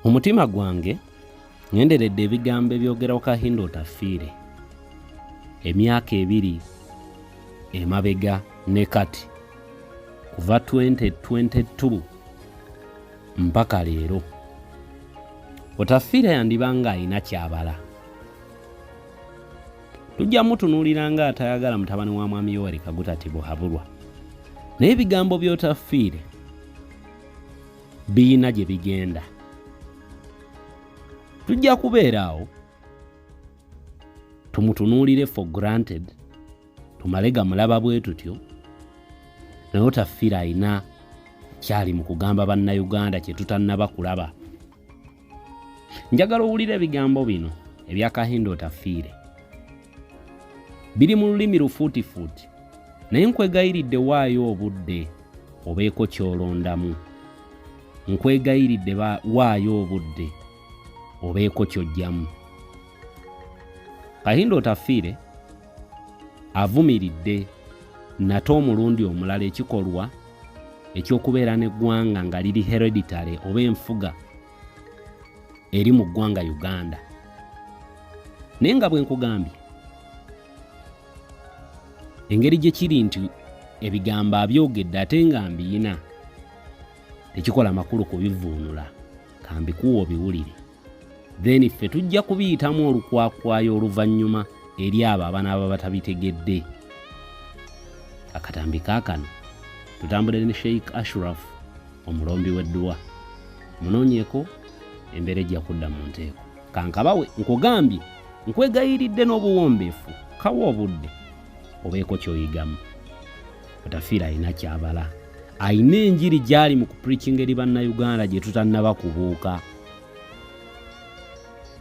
Omutima gwange ngenderedde ebigambo ebyogerawo Kahinda Otafire emyaka 2 emabega ne kati kuva 2022 mpaka leero. Otafire yandibanga alina kyabala. Tujja mutunuulira nga atayagala mutabani wa mwami Yoweri Kaguta Tibuhaburwa. Naye ebigambo by'Otafire biina gye bigenda. Tujja kubeeraawo tumutunuulire for granted, tumalega mulaba bwe tutyo, naye Otafire alina kyali mu kugamba bannayuganda kye tutannaba kulaba. Njagala owulira ebigambo bino ebya Kahinda Otafire. Biri mu lulimi lufuutifuuti, naye nkwegayiridde waayo obudde obeeko ky'olondamu. Nkwegayiridde waayo obudde obeeko ky'ojjamu. Kahinda Otafire avumiridde nate omulundi omulala ekikolwa eky'okubeera n'eggwanga nga liri hereditary oba enfuga eri mu ggwanga Uganda. Naye nga bwe nkugambye, engeri gye kiri nti ebigambo abyogedde ate nga mbiyina tekikola makulu kubivuunula, kambikuwa obiwulire. Then ffe tujja kubiyitamu olukwakwayo oluvannyuma eri abo abaana batabitegedde. Akatambi kaakano tutambule ne Sheikh Ashraf omulombi w'edduwa. Munoonyeeko embeera ejja kudda mu nteeko. Kankabawe nkugambye, nkwegayiridde n'obuwombeefu, kawa obudde obeeko ky'oyigamu. Otafire alina kyabala. Alina enjiri gy'ali mu kupreachinga eri bannayuganda gye tutannaba kubuuka.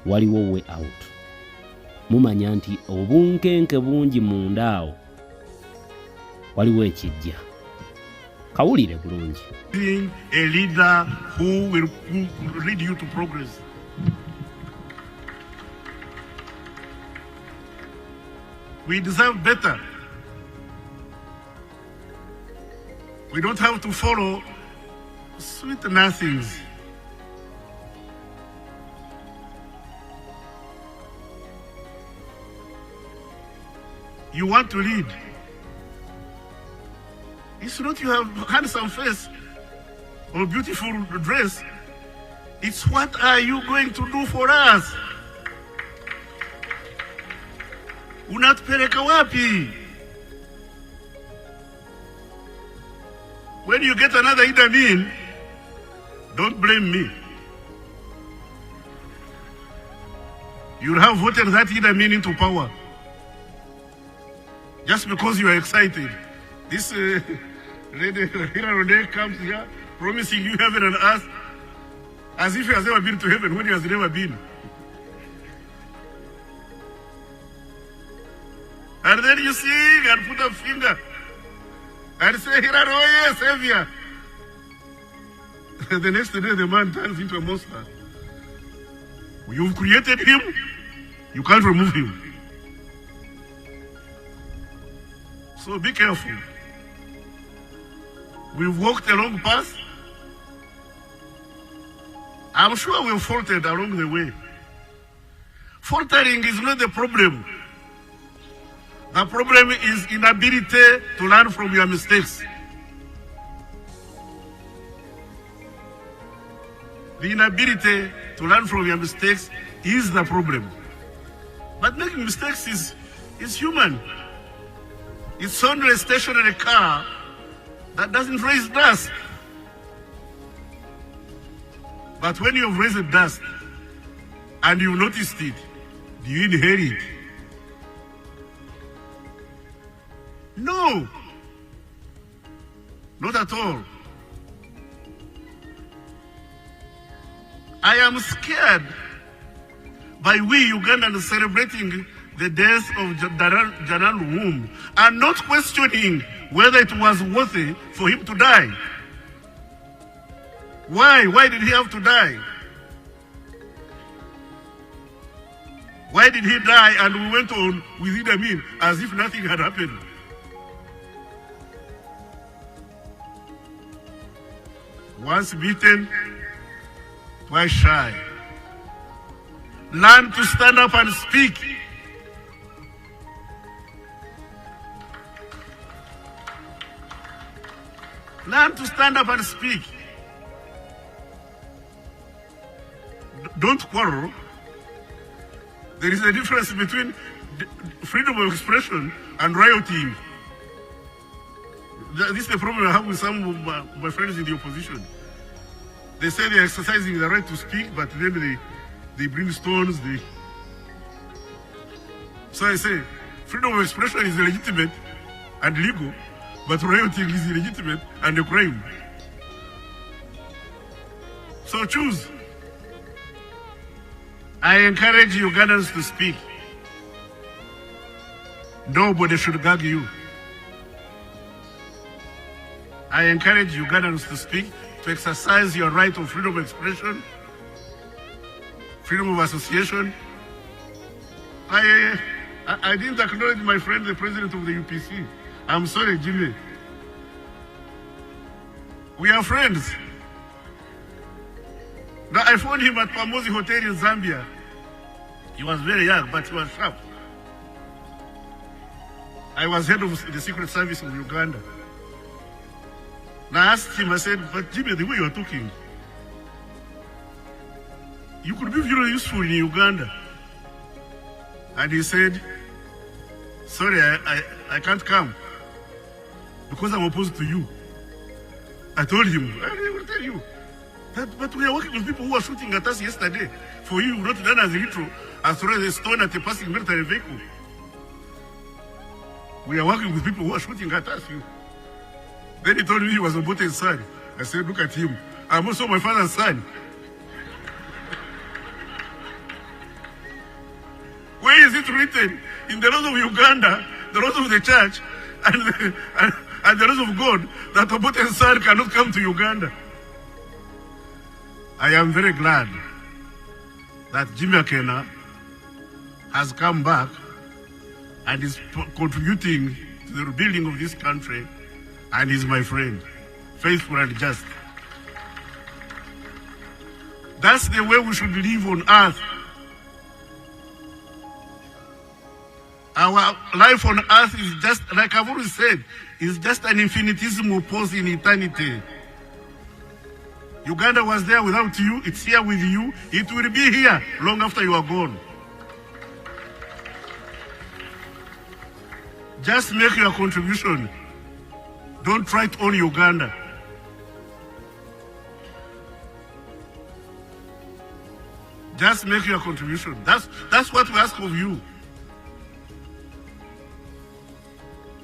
Waliwo way out. Mumanya nti obunkenke bungi munda awo waliwo ekijja. Kawulire bulungi. Being a leader who will lead you to progress. We deserve better. We don't have to follow sweet nothings. You want to lead. It's not you have handsome face or beautiful dress. It's what are you going to do for us? Unatupeleka wapi? When you get another Idi Amin, don't blame me. You'll have voted that Idi Amin into power. Just because you are excited. This lady here comes here promising you heaven and earth as if he has never been to heaven when he has never been. And then you sing and put a finger and say, Hiraroye, Savior. The next day the man turns into a monster. You've created him, you can't remove him. So be careful. We've walked a long path. I'm sure we've faltered along the way. Faltering is not the problem. The problem is inability to learn from your mistakes. The inability to learn from your mistakes is the problem. But making mistakes is human. It's only a stationary car that doesn't raise dust. But when you've raised dust and you've noticed it, do you inherit? No, not at all. I am scared by we Ugandans celebrating the death of Janan Womb and not questioning whether it was worthy for him to die. Why? Why did he have to die? Why did he die and we went on with Idi Amin as if nothing had happened? Once beaten, Why shy? Learn to stand up and speak. Learn to stand up and speak. Don't quarrel. There is a difference between freedom of expression and rioting. This is the problem I have with some of my friends in the opposition. They say they're exercising the right to speak, but then they bring stones. So I say, freedom of expression is legitimate and legal, but rioting is illegitimate and a crime. So choose. I encourage Ugandans to speak. Nobody should gag you. I encourage Ugandans to speak, to exercise your right of freedom of expression, freedom of association. I didn't acknowledge my friend, the president of the UPC. I'm sorry, Jimmy. We are friends. Now, I found him at Muhoozi Hotel in Zambia. He was very young, but he was sharp. I was head of the Secret Service of Uganda. Now I asked him, I said, but Jimmy, the way you are talking, you could be very useful in Uganda. And he said, sorry, I can't come because I'm opposed to you. I told him, I will tell you, but we are working with people who were shooting at us yesterday. For you, not done as little as throw a stone at a passing military vehicle. We are working with people who are shooting at us. Then he told me he was Obote's son. I said, look at him. I'm also my father's son. Where is it written? In the laws of Uganda, the laws of the church, and the laws of God, that Obote's son cannot come to Uganda. I am very glad that Jimmy Akena has come back and is contributing to the rebuilding of this country, and is my friend, faithful and just. That's the way we should live on earth. Our life on earth is just, like I've always said, is just an infinitesimal pause in eternity. Uganda was there without you, it's here with you, it will be here long after you are gone. Just make your contribution. Don't try to own Uganda. Just make your contribution. That's what we ask of you.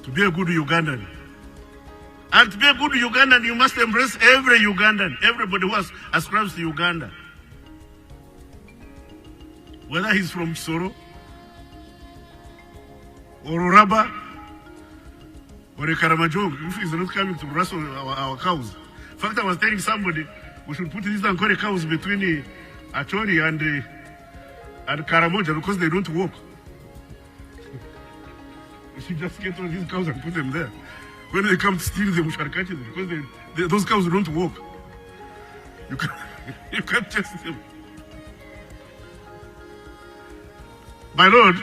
To be a good Ugandan. And to be a good Ugandan, you must embrace every Ugandan, everybody who ascribes to Uganda. Whether he's from Soro, or Uraba, or a Karamajong, if he's not coming to wrestle our cows. In fact, I was telling somebody, we should put these Ankore cows between Acholi and Karamoja because they don't walk. We should just get all these cows and put them there. When they come to steal them, we shall catch them because those cows don't walk. You can't chase them. My Lord,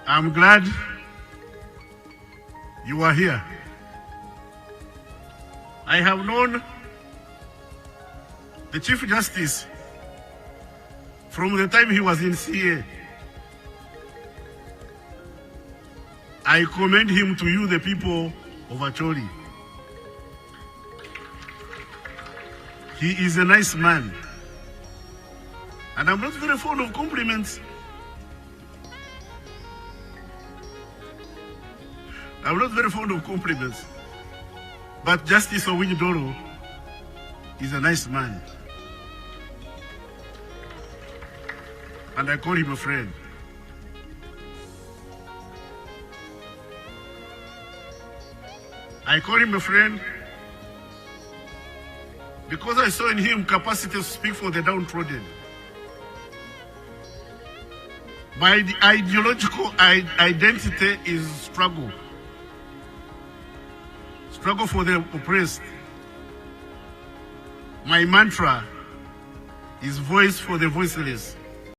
I'm glad you are here. I have known the Chief Justice from the time he was in CA. I commend him to you, the people of Acholi. He is a nice man. And I'm not very fond of compliments. I'm not very fond of compliments. But Justice Owinjidoro is a nice man. And I call him a friend. I call him a friend because I saw in him capacity to speak for the downtrodden. My ideological identity is struggle. Struggle for the oppressed. My mantra is voice for the voiceless.